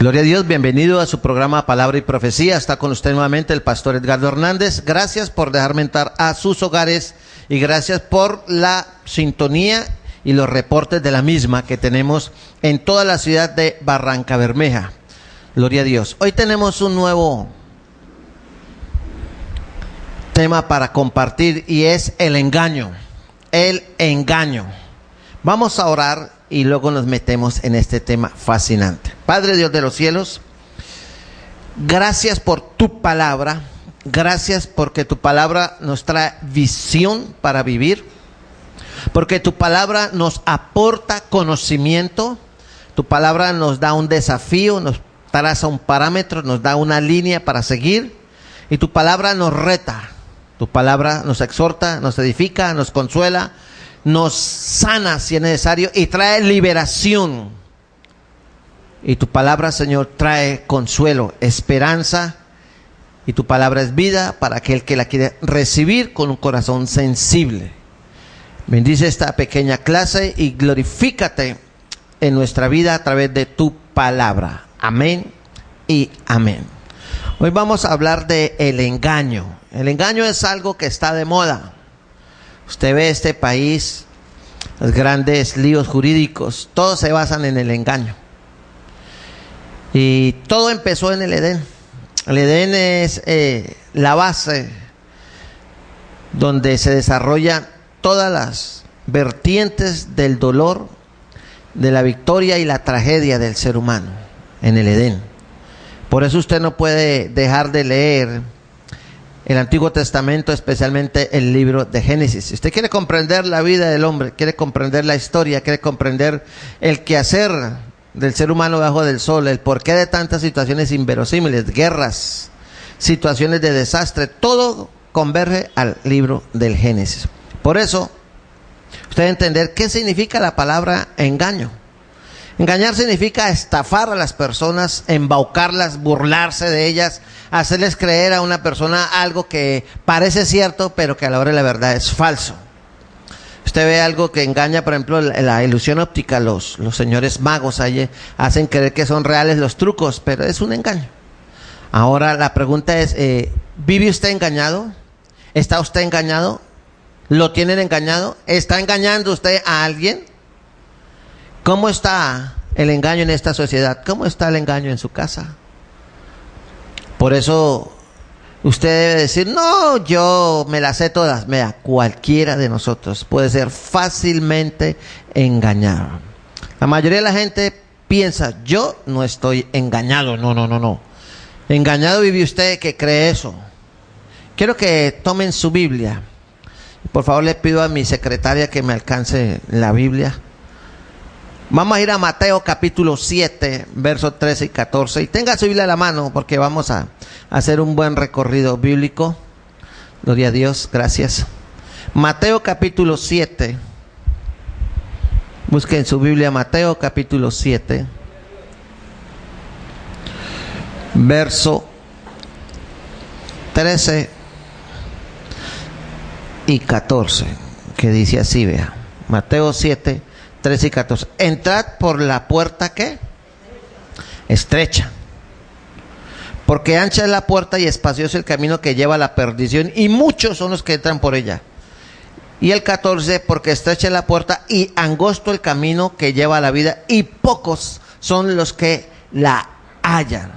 Gloria a Dios, bienvenido a su programa Palabra y Profecía. Está con usted nuevamente el pastor Edgardo Hernández. Gracias por dejarme entrar a sus hogares y gracias por la sintonía y los reportes de la misma que tenemos en toda la ciudad de Barrancabermeja. Gloria a Dios. Hoy tenemos un nuevo tema para compartir y es el engaño. El engaño. Vamos a orar y luego nos metemos en este tema fascinante. Padre Dios de los cielos, gracias por tu palabra. Gracias porque tu palabra nos trae visión para vivir. Porque tu palabra nos aporta conocimiento. Tu palabra nos da un desafío, nos traza un parámetro, nos da una línea para seguir. Y tu palabra nos reta. Tu palabra nos exhorta, nos edifica, nos consuela, nos sana si es necesario y trae liberación. Y tu palabra, Señor, trae consuelo, esperanza. Y tu palabra es vida para aquel que la quiere recibir con un corazón sensible. Bendice esta pequeña clase y glorifícate en nuestra vida a través de tu palabra. Amén y amén. Hoy vamos a hablar de el engaño. El engaño es algo que está de moda. Usted ve este país, los grandes líos jurídicos, todos se basan en el engaño. Y todo empezó en el Edén. El Edén es la base donde se desarrollan todas las vertientes del dolor, de la victoria y la tragedia del ser humano en el Edén. Por eso usted no puede dejar de leer el Antiguo Testamento, especialmente el libro de Génesis. Si usted quiere comprender la vida del hombre, quiere comprender la historia, quiere comprender el quehacer del ser humano bajo del sol, el porqué de tantas situaciones inverosímiles, guerras, situaciones de desastre, todo converge al libro del Génesis. Por eso, usted debe entender qué significa la palabra engaño. Engañar significa estafar a las personas, embaucarlas, burlarse de ellas, hacerles creer a una persona algo que parece cierto, pero que a la hora de la verdad es falso. Usted ve algo que engaña, por ejemplo, la ilusión óptica, los señores magos ahí hacen creer que son reales los trucos, pero es un engaño. Ahora la pregunta es, ¿vive usted engañado? ¿Está usted engañado? ¿Lo tienen engañado? ¿Está engañando usted a alguien? ¿Cómo está el engaño en esta sociedad? ¿Cómo está el engaño en su casa? Por eso usted debe decir, no, yo me las sé todas. Vea, cualquiera de nosotros puede ser fácilmente engañado. La mayoría de la gente piensa, yo no estoy engañado. No. Engañado vive usted que cree eso. Quiero que tomen su Biblia. Por favor, le pido a mi secretaria que me alcance la Biblia. Vamos a ir a Mateo capítulo 7, versos 13 y 14. Y tenga su Biblia a la mano porque vamos a hacer un buen recorrido bíblico. Gloria a Dios, gracias. Mateo capítulo 7. Busquen su Biblia, Mateo capítulo 7. Verso 13 y 14. Que dice así, vea. Mateo 7. 13 y 14. Entrad por la puerta ¿qué? Estrecha. Porque ancha es la puerta y espacioso el camino que lleva a la perdición, y muchos son los que entran por ella. Y el 14, porque estrecha es la puerta y angosto el camino que lleva a la vida, y pocos son los que la hallan.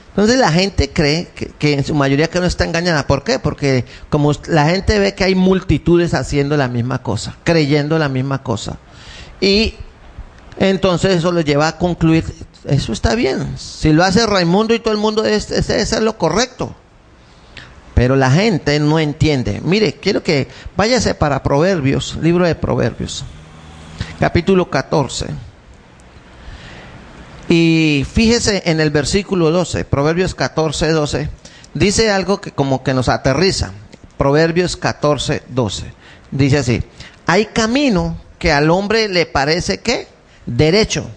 Entonces la gente cree que en su mayoría que no está engañada. ¿Por qué? Porque como la gente ve que hay multitudes haciendo la misma cosa, creyendo la misma cosa. Y entonces eso lo lleva a concluir, eso está bien, si lo hace Raimundo y todo el mundo, ese es lo correcto. Pero la gente no entiende. Mire, quiero que váyase para Proverbios, libro de Proverbios, capítulo 14. Y fíjese en el versículo 12, Proverbios 14, 12, dice algo que como que nos aterriza. Proverbios 14, 12, dice así: hay camino que al hombre le parece ¿qué? Derecho,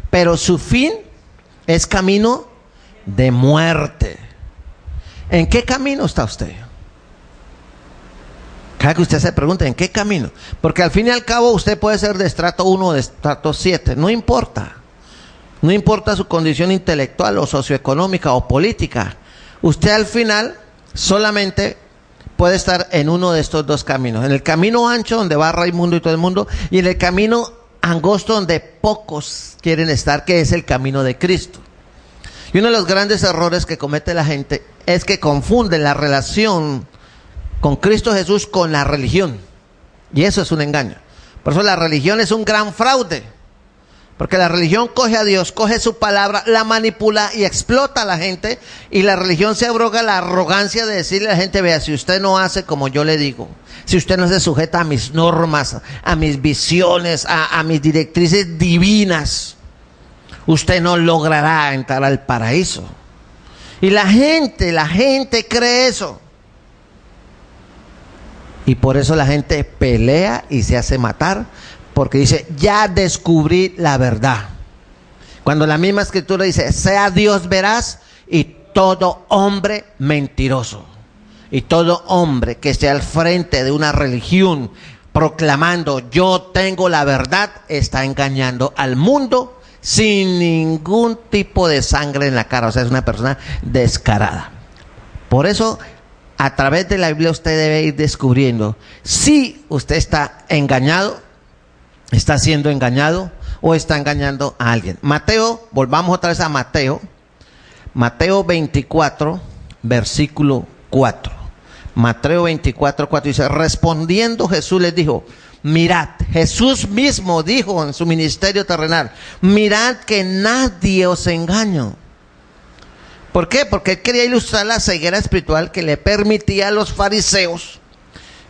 pero su fin es camino de muerte. ¿En qué camino está usted? Cada que usted se pregunta, ¿en qué camino? Porque al fin y al cabo usted puede ser de estrato 1 o de estrato 7, no importa. No importa su condición intelectual o socioeconómica o política. Usted al final solamente puede estar en uno de estos dos caminos. En el camino ancho donde va Raimundo y todo el mundo, y en el camino angosto donde pocos quieren estar, que es el camino de Cristo. Y uno de los grandes errores que comete la gente es que confunden la relación con Cristo Jesús con la religión. Y eso es un engaño. Por eso la religión es un gran fraude. Porque la religión coge a Dios, coge su palabra, la manipula y explota a la gente. Y la religión se abroga la arrogancia de decirle a la gente: vea, si usted no hace como yo le digo, si usted no se sujeta a mis normas, a mis visiones, a mis directrices divinas, usted no logrará entrar al paraíso. Y la gente cree eso. Y por eso la gente pelea y se hace matar, porque dice: ya descubrí la verdad. Cuando la misma escritura dice: sea Dios veraz y todo hombre mentiroso. Y todo hombre que esté al frente de una religión proclamando yo tengo la verdad, está engañando al mundo sin ningún tipo de sangre en la cara. O sea, es una persona descarada. Por eso, a través de la Biblia usted debe ir descubriendo si usted está engañado, está siendo engañado o está engañando a alguien. Mateo, volvamos otra vez a Mateo. Mateo 24, versículo 4. Mateo 24, 4 dice: respondiendo Jesús les dijo, mirad, Jesús mismo dijo en su ministerio terrenal, mirad que nadie os engañe. ¿Por qué? Porque él quería ilustrar la ceguera espiritual que le permitía a los fariseos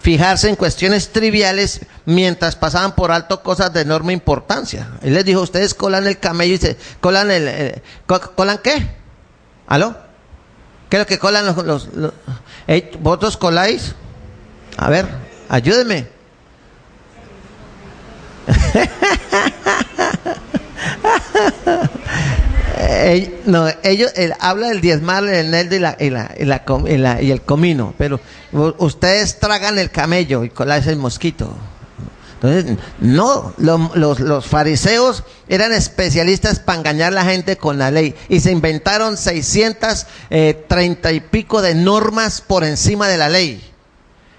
fijarse en cuestiones triviales mientras pasaban por alto cosas de enorme importancia. Él les dijo: ustedes colan el camello y se colan ¿colan qué? ¿Aló? ¿Qué es lo que colan los vosotros coláis? A ver, ayúdenme. No, ellos habla del diezmar, el eneldo y el comino, pero ustedes tragan el camello y coláis el mosquito. Entonces, no, los fariseos eran especialistas para engañar a la gente con la ley y se inventaron 630 y pico de normas por encima de la ley.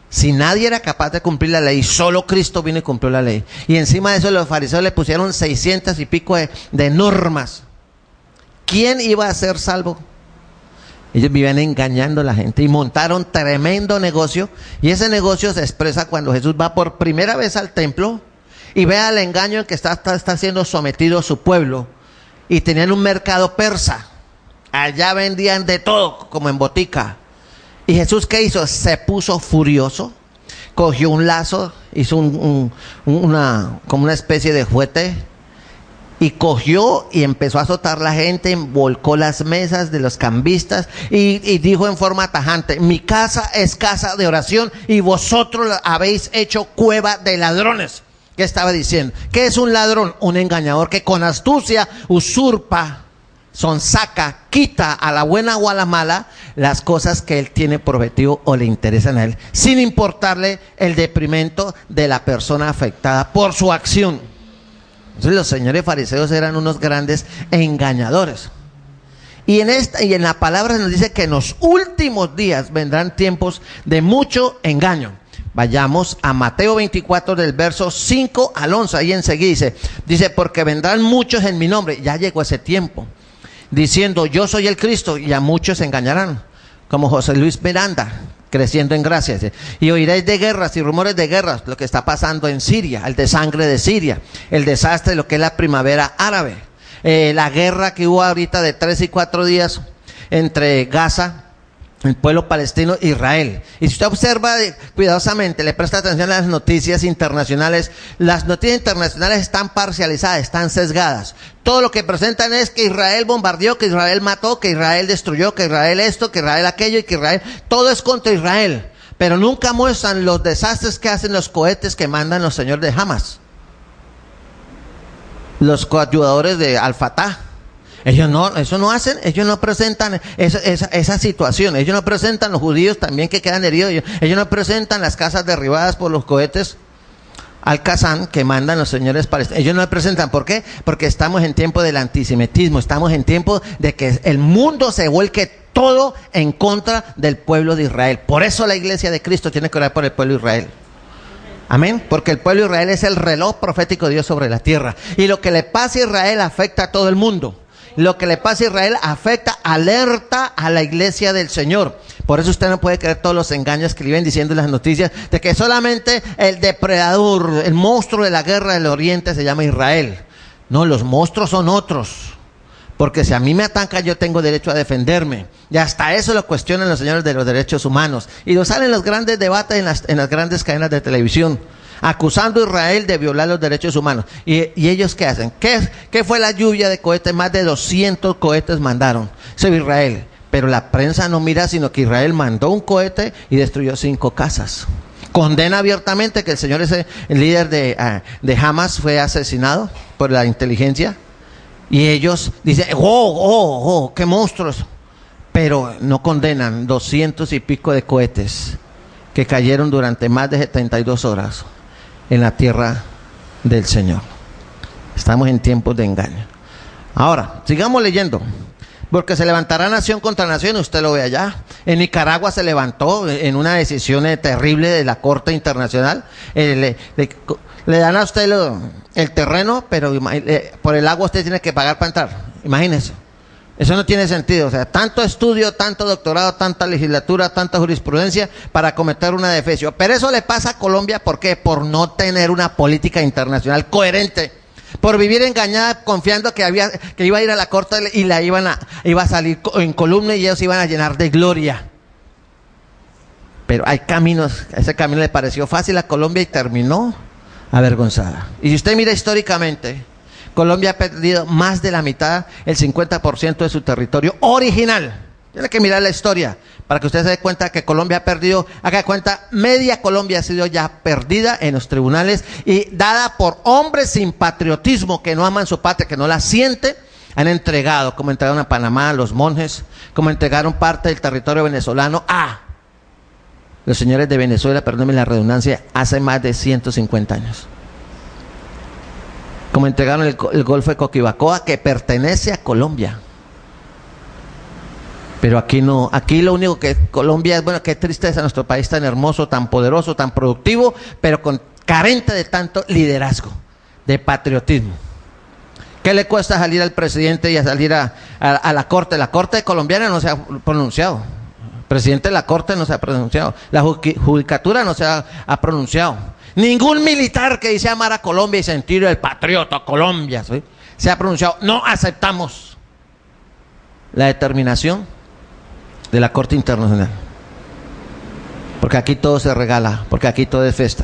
Si nadie era capaz de cumplir la ley, solo Cristo vino y cumplió la ley. Y encima de eso los fariseos le pusieron 600 y pico de normas. ¿Quién iba a ser salvo? Ellos vivían engañando a la gente y montaron tremendo negocio. Y ese negocio se expresa cuando Jesús va por primera vez al templo y ve el engaño en que está siendo sometido su pueblo. Y tenían un mercado persa. Allá vendían de todo, como en botica. ¿Y Jesús qué hizo? Se puso furioso, cogió un lazo, hizo como una especie de juguete, y cogió y empezó a azotar a la gente, volcó las mesas de los cambistas y dijo en forma tajante: mi casa es casa de oración y vosotros la habéis hecho cueva de ladrones. ¿Qué estaba diciendo? ¿Qué es un ladrón? Un engañador que con astucia usurpa, sonsaca, quita a la buena o a la mala las cosas que él tiene por objetivo o le interesan a él, sin importarle el deprimento de la persona afectada por su acción. Entonces los señores fariseos eran unos grandes engañadores. Y en la palabra nos dice que en los últimos días vendrán tiempos de mucho engaño. Vayamos a Mateo 24 del verso 5 al 11. Ahí enseguida dice: porque vendrán muchos en mi nombre. Ya llegó ese tiempo. Diciendo: yo soy el Cristo, y a muchos se engañarán. Como José Luis Miranda, creciendo en gracia. Y oiréis de guerras y rumores de guerras, lo que está pasando en Siria, el desangre de Siria, el desastre de lo que es la primavera árabe, la guerra que hubo ahorita de 3 y 4 días entre Gaza, el pueblo palestino, e Israel. Y si usted observa cuidadosamente, le presta atención a las noticias internacionales, las noticias internacionales están parcializadas, están sesgadas. Todo lo que presentan es que Israel bombardeó, que Israel mató, que Israel destruyó, que Israel esto, que Israel aquello, y que Israel, todo es contra Israel. Pero nunca muestran los desastres que hacen los cohetes que mandan los señores de Hamas, los coayudadores de Al-Fatah. Ellos no, eso no hacen, ellos no presentan esa situación, ellos no presentan los judíos también que quedan heridos, ellos no presentan las casas derribadas por los cohetes. alcazán que mandan los señores palestinos. Ellos no me presentan. ¿Por qué? Porque estamos en tiempo del antisemitismo, estamos en tiempo de que el mundo se vuelque todo en contra del pueblo de Israel. Por eso la iglesia de Cristo tiene que orar por el pueblo de Israel. Amén, porque el pueblo de Israel es el reloj profético de Dios sobre la tierra. Y lo que le pasa a Israel afecta a todo el mundo. Lo que le pasa a Israel afecta, alerta a la iglesia del Señor. Por eso usted no puede creer todos los engaños que le vienen diciendo en las noticias de que solamente el depredador, el monstruo de la guerra del oriente se llama Israel. No, los monstruos son otros. Porque si a mí me atacan, yo tengo derecho a defenderme. Y hasta eso lo cuestionan los señores de los derechos humanos. Y lo salen los grandes debates en las grandes cadenas de televisión, acusando a Israel de violar los derechos humanos. ¿Y ellos qué hacen? ¿Qué fue la lluvia de cohetes? Más de 200 cohetes mandaron sobre Israel. Pero la prensa no mira, sino que Israel mandó un cohete y destruyó 5 casas. Condena abiertamente que el líder de Hamas fue asesinado por la inteligencia. Y ellos dicen, qué monstruos. Pero no condenan 200 y pico de cohetes que cayeron durante más de 72 horas en la tierra del Señor. Estamos en tiempos de engaño. Ahora, sigamos leyendo. Porque se levantará nación contra nación, usted lo ve allá. En Nicaragua se levantó en una decisión terrible de la Corte Internacional. Le dan a usted el terreno, pero por el agua usted tiene que pagar para entrar. Imagínese. Eso no tiene sentido. O sea, tanto estudio, tanto doctorado, tanta legislatura, tanta jurisprudencia para cometer una defecio. Pero eso le pasa a Colombia, ¿por qué? Por no tener una política internacional coherente. Por vivir engañada, confiando que iba a ir a la corte y iba a salir en columna y ellos iban a llenar de gloria. Pero hay caminos, ese camino le pareció fácil a Colombia y terminó avergonzada. Y si usted mira históricamente, Colombia ha perdido más de la mitad, el 50% de su territorio original. Tiene que mirar la historia para que usted se dé cuenta que Colombia ha perdido, haga cuenta, media Colombia ha sido ya perdida en los tribunales y dada por hombres sin patriotismo que no aman su patria, que no la sienten. Han entregado, como entregaron a Panamá, a los monjes, como entregaron parte del territorio venezolano a los señores de Venezuela, perdónenme la redundancia, hace más de 150 años. Como entregaron el Golfo de Coquibacoa, que pertenece a Colombia. Pero aquí no, aquí lo único que Colombia es, bueno, qué tristeza, nuestro país tan hermoso, tan poderoso, tan productivo, pero carente de tanto liderazgo, de patriotismo. ¿Qué le cuesta salir al presidente y a salir a la corte? La corte colombiana no se ha pronunciado. El presidente de la corte no se ha pronunciado. La judicatura no se ha pronunciado. Ningún militar que dice amar a Colombia y sentir el patriota Colombia, ¿sí?, se ha pronunciado. No aceptamos la determinación de la Corte Internacional. Porque aquí todo se regala, porque aquí todo es fiesta.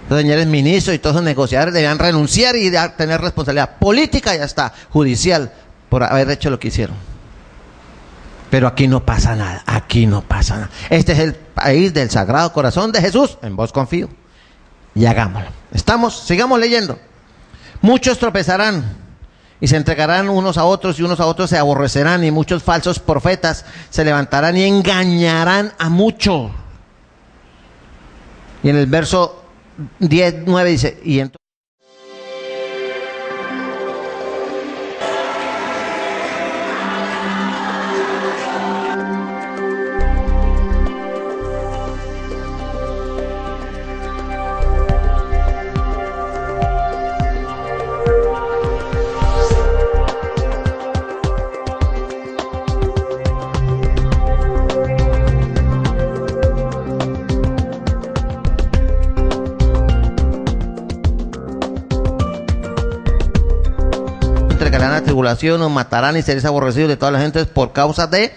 Los señores ministros y todos los negociadores debían renunciar y tener responsabilidad política y hasta judicial por haber hecho lo que hicieron. Pero aquí no pasa nada, aquí no pasa nada. Este es el país del Sagrado Corazón de Jesús, en vos confío. Y hagámoslo. Sigamos leyendo. Muchos tropezarán y se entregarán unos a otros y unos a otros se aborrecerán y muchos falsos profetas se levantarán y engañarán a muchos. Y en el verso 10:9 dice, y entonces tribulación, os matarán y seréis aborrecidos de todas las gentes por causa de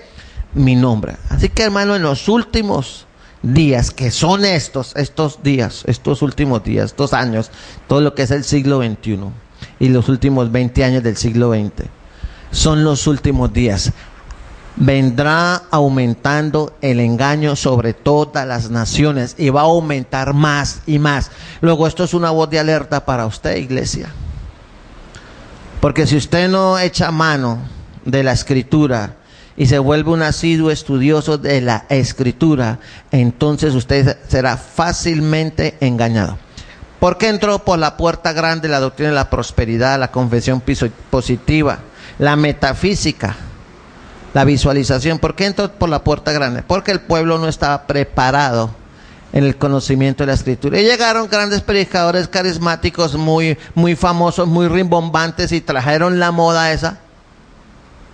mi nombre. Así que, hermano, en los últimos días, que son estos días, estos últimos días, estos años, todo lo que es el siglo XXI y los últimos 20 años del siglo XX, son los últimos días. Vendrá aumentando el engaño sobre todas las naciones y va a aumentar más y más. Luego, esto es una voz de alerta para usted, iglesia. Porque si usted no echa mano de la Escritura y se vuelve un asiduo estudioso de la Escritura, entonces usted será fácilmente engañado. ¿Por qué entró por la puerta grande la doctrina de la prosperidad, la confesión positiva, la metafísica, la visualización? ¿Por qué entró por la puerta grande? Porque el pueblo no estaba preparado en el conocimiento de la Escritura. Y llegaron grandes predicadores carismáticos muy famosos, muy rimbombantes, y trajeron la moda esa.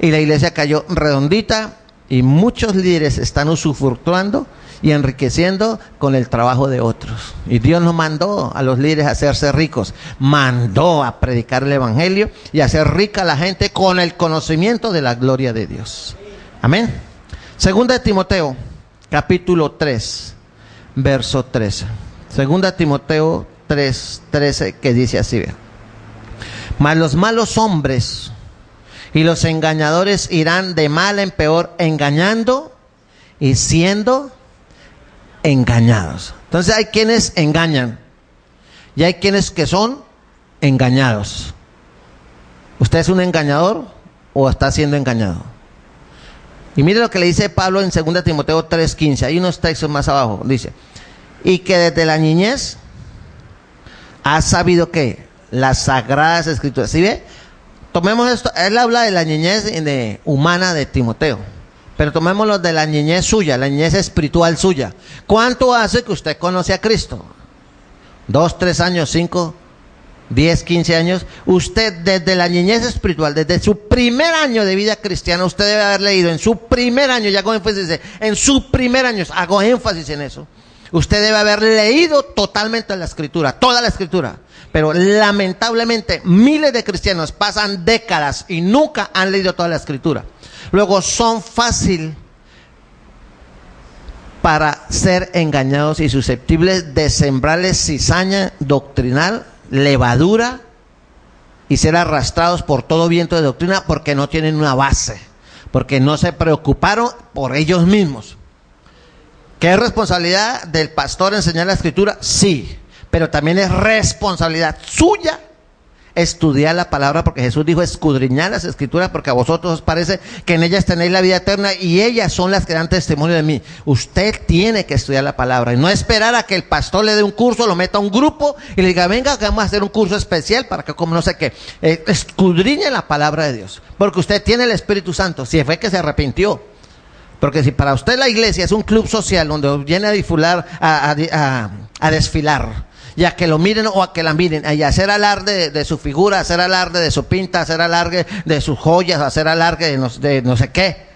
Y la iglesia cayó redondita, y muchos líderes están usufructuando y enriqueciendo con el trabajo de otros. Y Dios no mandó a los líderes a hacerse ricos, mandó a predicar el evangelio y a hacer rica a la gente con el conocimiento de la gloria de Dios. Amén. Segunda de Timoteo, capítulo 3, verso 13. Segunda de Timoteo 3, 13, que dice así: vea. Mas los malos hombres y los engañadores irán de mal en peor, engañando y siendo engañados. Entonces hay quienes engañan y hay quienes que son engañados. ¿Usted es un engañador o está siendo engañado? Y mire lo que le dice Pablo en 2 Timoteo 3:15. Hay unos textos más abajo. Dice: y que desde la niñez has sabido que las sagradas escrituras. ¿Sí ve? Tomemos esto. Él habla de la niñez humana de Timoteo, pero tomémoslo de la niñez suya, la niñez espiritual suya. ¿Cuánto hace que usted conoce a Cristo? 2, 3 años, 5, 10, 15 años. Usted desde la niñez espiritual, desde su primer año de vida cristiana, usted debe haber leído en su primer año, ya hago énfasis en su primer año, hago énfasis en eso. Usted debe haber leído totalmente la Escritura, toda la Escritura. Pero lamentablemente miles de cristianos pasan décadas y nunca han leído toda la Escritura. Luego son fácil para ser engañados y susceptibles de sembrarles cizaña doctrinal, levadura, y ser arrastrados por todo viento de doctrina porque no tienen una base, porque no se preocuparon por ellos mismos. ¿Qué es responsabilidad del pastor enseñar la Escritura? Sí, pero también es responsabilidad suya estudiar la palabra, porque Jesús dijo: escudriñad las Escrituras, porque a vosotros os parece que en ellas tenéis la vida eterna, y ellas son las que dan testimonio de mí. Usted tiene que estudiar la palabra y no esperar a que el pastor le dé un curso, lo meta a un grupo y le diga: venga, que vamos a hacer un curso especial para que, como no sé qué. Escudriñe la palabra de Dios, porque usted tiene el Espíritu Santo, si fue que se arrepintió. Porque si para usted la iglesia es un club social donde viene a disfrutar, a desfilar, y a que lo miren o a que la miren, y a hacer alarde de su figura, hacer alarde de su pinta, hacer alarde de sus joyas, hacer alarde de no sé qué,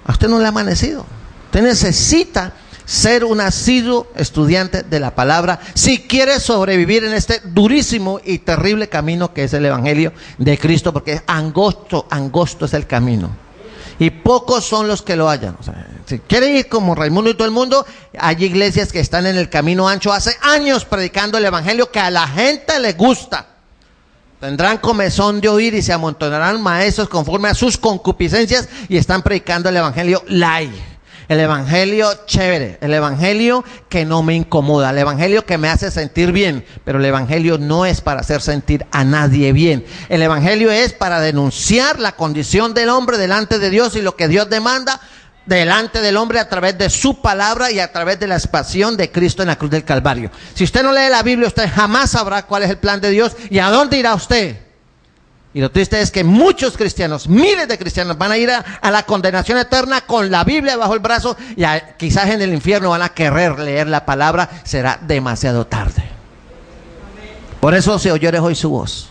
a usted no le ha amanecido. Usted necesita ser un asiduo estudiante de la palabra si quiere sobrevivir en este durísimo y terrible camino que es el evangelio de Cristo, porque es angosto es el camino. Y pocos son los que lo hallan. O sea, si quiere ir como Raimundo y todo el mundo, hay iglesias que están en el camino ancho hace años predicando el evangelio que a la gente le gusta. Tendrán comezón de oír y se amontonarán maestros conforme a sus concupiscencias, y están predicando el evangelio light, el evangelio chévere, el evangelio que no me incomoda, el evangelio que me hace sentir bien. Pero el evangelio no es para hacer sentir a nadie bien. El evangelio es para denunciar la condición del hombre delante de Dios y lo que Dios demanda delante del hombre a través de su palabra y a través de la expiación de Cristo en la cruz del Calvario. Si usted no lee la Biblia, usted jamás sabrá cuál es el plan de Dios y a dónde irá usted. Y lo triste es que muchos cristianos, miles de cristianos, van a ir a la condenación eterna con la Biblia bajo el brazo, y quizás en el infierno van a querer leer la palabra. Será demasiado tarde. Por eso, si oyeres hoy su voz.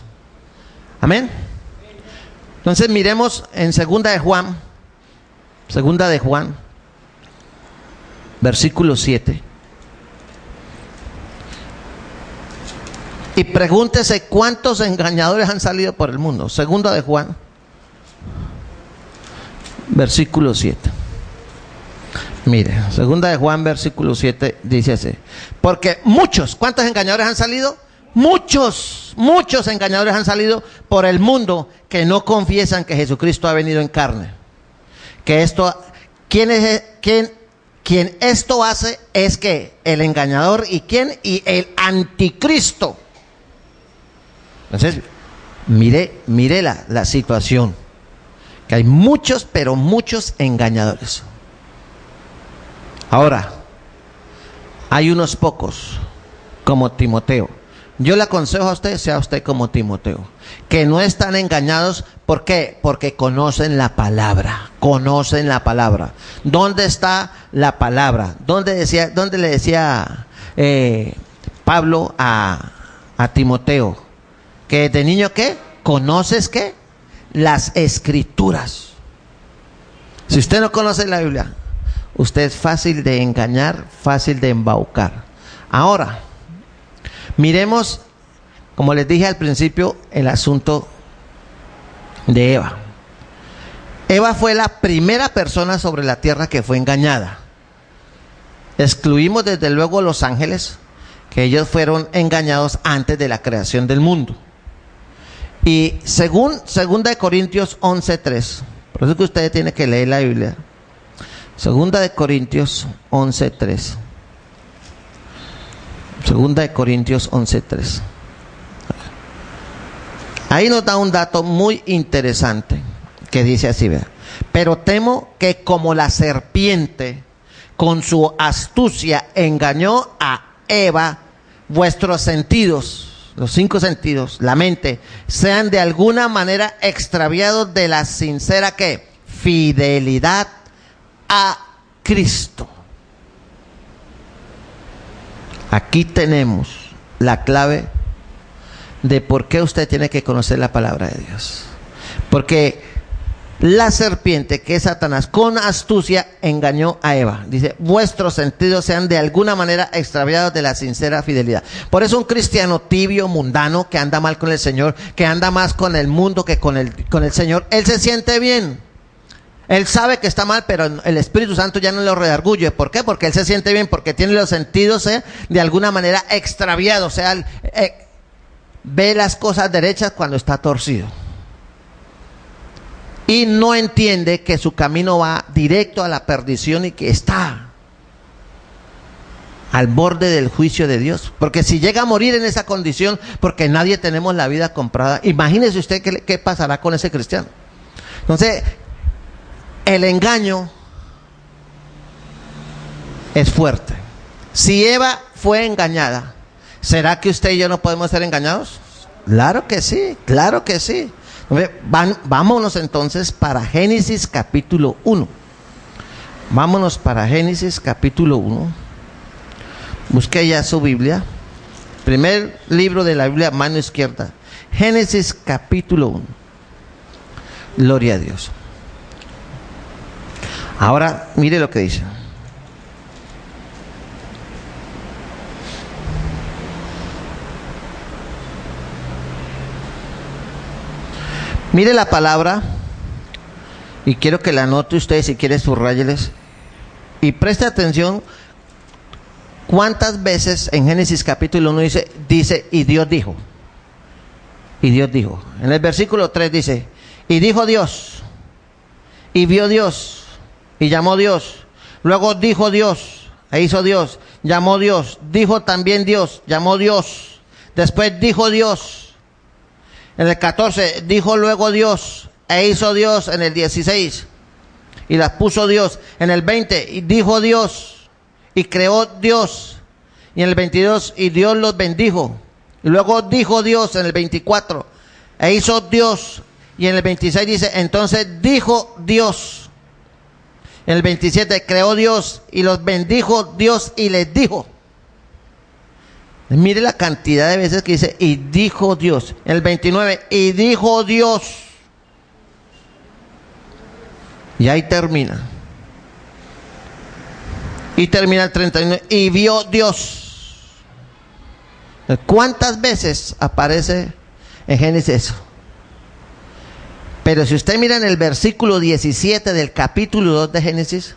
Amén. Entonces miremos en segunda de Juan, versículo 7. Y pregúntese cuántos engañadores han salido por el mundo. Segunda de Juan, versículo 7. Mire, segunda de Juan, versículo 7, dice así: porque muchos, ¿cuántos engañadores han salido? Muchos engañadores han salido por el mundo, que no confiesan que Jesucristo ha venido en carne. Que esto, ¿quién esto hace? Es que el engañador, ¿y quién? Y el anticristo. Entonces, mire la situación, que hay muchos, pero muchos engañadores. Ahora, hay unos pocos como Timoteo. Yo le aconsejo a usted, sea usted como Timoteo, que no están engañados. ¿Por qué? Porque conocen la palabra, conocen la palabra. ¿Dónde está la palabra? ¿Dónde le decía Pablo a Timoteo? Que de niño, ¿qué? ¿Conoces qué? Las escrituras. Si usted no conoce la Biblia, usted es fácil de engañar, fácil de embaucar. Ahora, miremos, como les dije al principio, el asunto de Eva. Eva fue la primera persona sobre la tierra que fue engañada. Excluimos desde luego los ángeles, que ellos fueron engañados antes de la creación del mundo. Y según 2 Corintios 11:3, por eso que usted tiene que leer la Biblia. 2 Corintios 11:3. 2 Corintios 11:3. Ahí nos da un dato muy interesante que dice así, vea: pero temo que como la serpiente con su astucia engañó a Eva, vuestros sentidos, los 5 sentidos, la mente, sean de alguna manera extraviados de la sincera ¿qué? Fidelidad a Cristo. Aquí tenemos la clave de por qué usted tiene que conocer la palabra de Dios. Porque la serpiente, que es Satanás, con astucia engañó a Eva. Dice, vuestros sentidos sean de alguna manera extraviados de la sincera fidelidad. Por eso un cristiano tibio, mundano, que anda mal con el Señor, que anda más con el mundo que con el Señor, él se siente bien. Él sabe que está mal, pero el Espíritu Santo ya no lo redarguye. ¿Por qué? Porque él se siente bien, porque tiene los sentidos de alguna manera extraviados. O sea, ve las cosas derechas cuando está torcido. Y no entiende que su camino va directo a la perdición y que está al borde del juicio de Dios. Porque si llega a morir en esa condición, porque nadie tenemos la vida comprada, imagínese usted qué pasará con ese cristiano. Entonces, el engaño es fuerte. Si Eva fue engañada, ¿será que usted y yo no podemos ser engañados? Claro que sí, claro que sí. Vámonos entonces para Génesis capítulo 1. Vámonos para Génesis capítulo 1. Busque ya su Biblia. Primer libro de la Biblia, mano izquierda. Génesis capítulo 1. Gloria a Dios. Ahora mire lo que dice. Mire la palabra, y quiero que la anote usted, si quiere subrayeles, y preste atención cuántas veces en Génesis capítulo 1 dice, y Dios dijo. Y Dios dijo. En el versículo 3 dice, y dijo Dios, y vio Dios, y llamó Dios. Luego dijo Dios, e hizo Dios, llamó Dios, dijo también Dios, llamó Dios. Después dijo Dios. En el 14 dijo luego Dios, e hizo Dios. En el 16 y las puso Dios. En el 20 y dijo Dios, y creó Dios. Y en el 22 y Dios los bendijo. Y luego dijo Dios en el 24, e hizo Dios. Y en el 26 dice, entonces dijo Dios. En el 27 creó Dios y los bendijo Dios y les dijo. Mire la cantidad de veces que dice, y dijo Dios. En el 29, y dijo Dios. Y ahí termina. Y termina el 31, y vio Dios. ¿Cuántas veces aparece en Génesis eso? Pero si usted mira en el versículo 17 del capítulo 2 de Génesis,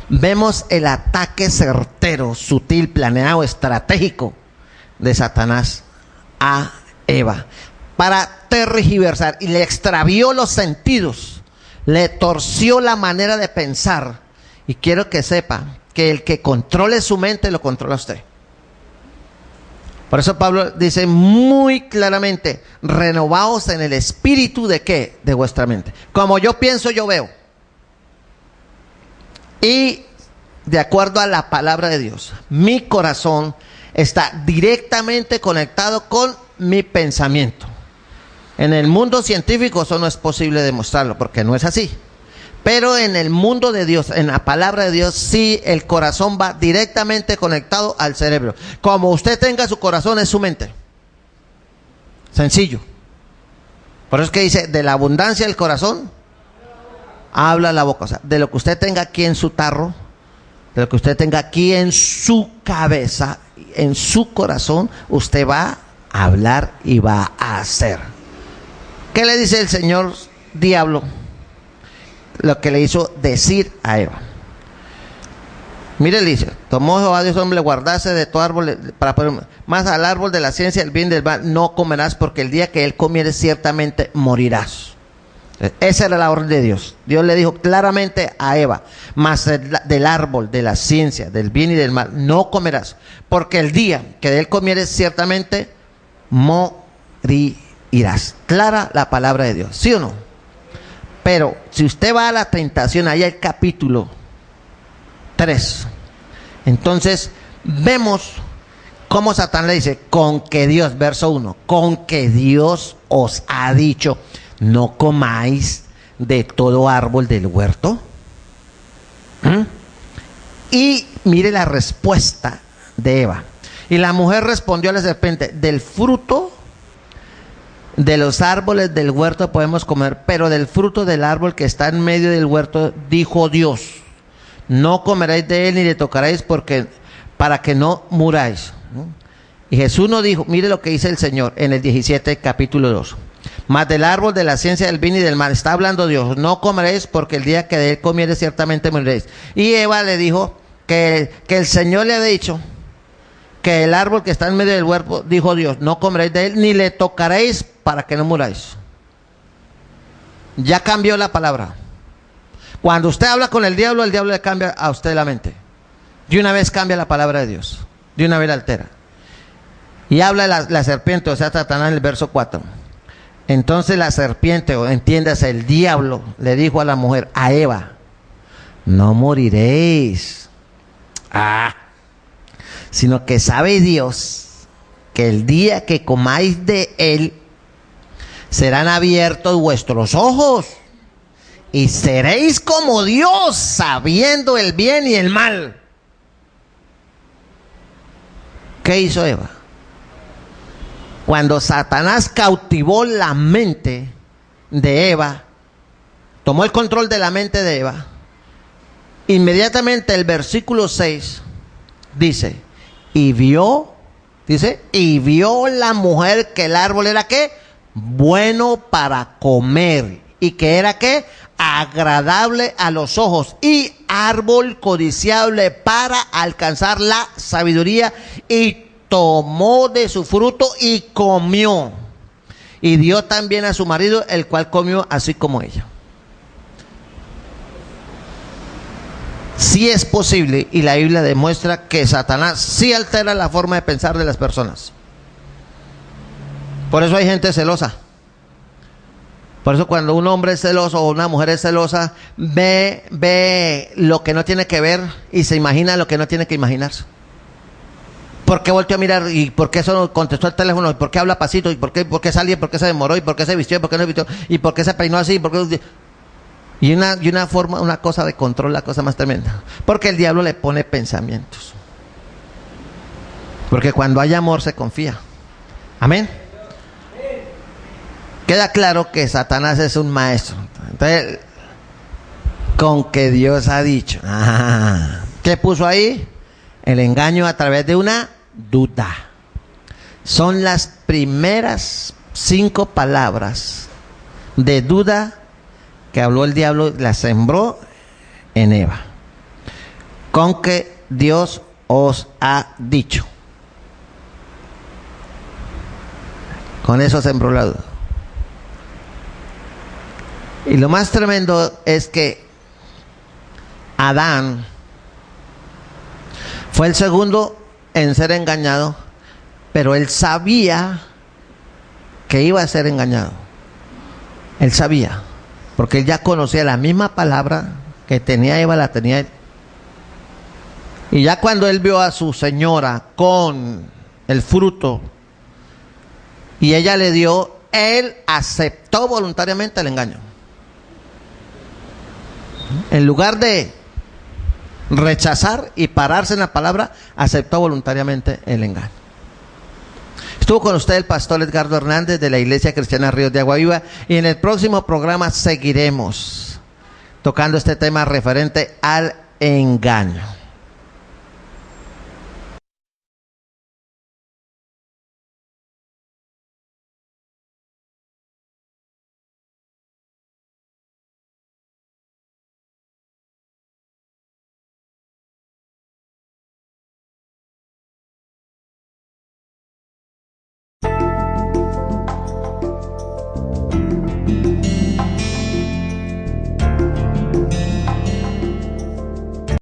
vemos el ataque certero, sutil, planeado, estratégico de Satanás a Eva para tergiversar, y le extravió los sentidos, le torció la manera de pensar. Y quiero que sepa que el que controle su mente lo controla usted. Por eso Pablo dice muy claramente, renovaos en el espíritu de ¿qué? De vuestra mente. Como yo pienso, yo veo. Y de acuerdo a la palabra de Dios, mi corazón está directamente conectado con mi pensamiento. En el mundo científico eso no es posible demostrarlo, porque no es así. Pero en el mundo de Dios, en la palabra de Dios, sí, el corazón va directamente conectado al cerebro. Como usted tenga su corazón, es su mente. Sencillo. Por eso es que dice, de la abundancia del corazón, habla la boca. O sea, de lo que usted tenga aquí en su tarro, de lo que usted tenga aquí en su cabeza, en su corazón, usted va a hablar y va a hacer. ¿Qué le dice el señor diablo? Lo que le hizo decir a Eva. Mire, le dice, tomó Jehová Dios hombre, guardase de todo árbol, más al árbol de la ciencia del bien y del mal no comerás, porque el día que él comieres ciertamente morirás. Esa era la orden de Dios. Dios le dijo claramente a Eva, más del árbol de la ciencia del bien y del mal no comerás, porque el día que de él comieres ciertamente morirás. Clara la palabra de Dios, ¿sí o no? Pero si usted va a la tentación, ahí el capítulo 3, entonces vemos cómo Satán le dice, con que Dios, verso 1, con que Dios os ha dicho, no comáis de todo árbol del huerto. Y mire la respuesta de Eva. Y la mujer respondió a la serpiente, del fruto de los árboles del huerto podemos comer, pero del fruto del árbol que está en medio del huerto, dijo Dios, no comeréis de él ni le tocaréis, porque para que no muráis. Y Jesús nos dijo, mire lo que dice el Señor en el 17, capítulo 2. Más del árbol de la ciencia del bien y del mal, está hablando Dios, no comeréis, porque el día que de él comiereis ciertamente moriréis. Y Eva le dijo que el Señor le había dicho que el árbol que está en medio del huerto, dijo Dios, no comeréis de él, ni le tocaréis para que no muráis. Ya cambió la palabra. Cuando usted habla con el diablo le cambia a usted la mente. De una vez cambia la palabra de Dios. De una vez la altera. Y habla la serpiente, o sea, Satanás, en el verso 4. Entonces la serpiente, o entiéndase, el diablo, le dijo a la mujer, a Eva, no moriréis. Sino que sabe Dios que el día que comáis de él, serán abiertos vuestros ojos y seréis como Dios, sabiendo el bien y el mal. ¿Qué hizo Eva? Cuando Satanás cautivó la mente de Eva, tomó el control de la mente de Eva, inmediatamente el versículo 6 dice, y vio la mujer que el árbol era ¿qué? Bueno para comer, y que era ¿qué? Agradable a los ojos, y árbol codiciable para alcanzar la sabiduría, y tomó de su fruto y comió, y dio también a su marido, el cual comió así como ella. Sí es posible, y la Biblia demuestra que Satanás sí altera la forma de pensar de las personas. Por eso hay gente celosa. Por eso cuando un hombre es celoso o una mujer es celosa, ve lo que no tiene que ver y se imagina lo que no tiene que imaginarse. ¿Por qué volteó a mirar? ¿Y por qué eso no contestó el teléfono? ¿Y por qué habla pasito? ¿Y por qué salió? ¿Y por qué se demoró? ¿Y por qué se vistió? ¿Y por qué no se vistió? ¿Y por qué se peinó así? Y una forma, una cosa de control, la cosa más tremenda. Porque el diablo le pone pensamientos. Porque cuando hay amor se confía. Amén. Queda claro que Satanás es un maestro. Entonces, con que Dios ha dicho. ¿Qué puso ahí? El engaño a través de una duda. Son las primeras 5 palabras de duda que habló el diablo, la sembró en Eva. Con que Dios os ha dicho. Con eso sembró la duda. Y lo más tremendo es que Adán fue el segundo en ser engañado, pero él sabía que iba a ser engañado. Él sabía, porque él ya conocía la misma palabra que tenía Eva, la tenía él. Y ya cuando él vio a su señora con el fruto y ella le dio, él aceptó voluntariamente el engaño. En lugar de rechazar y pararse en la palabra, aceptó voluntariamente el engaño. Estuvo con usted el pastor Edgardo Hernández de la Iglesia Cristiana Ríos de Agua Viva, y en el próximo programa seguiremos tocando este tema referente al engaño.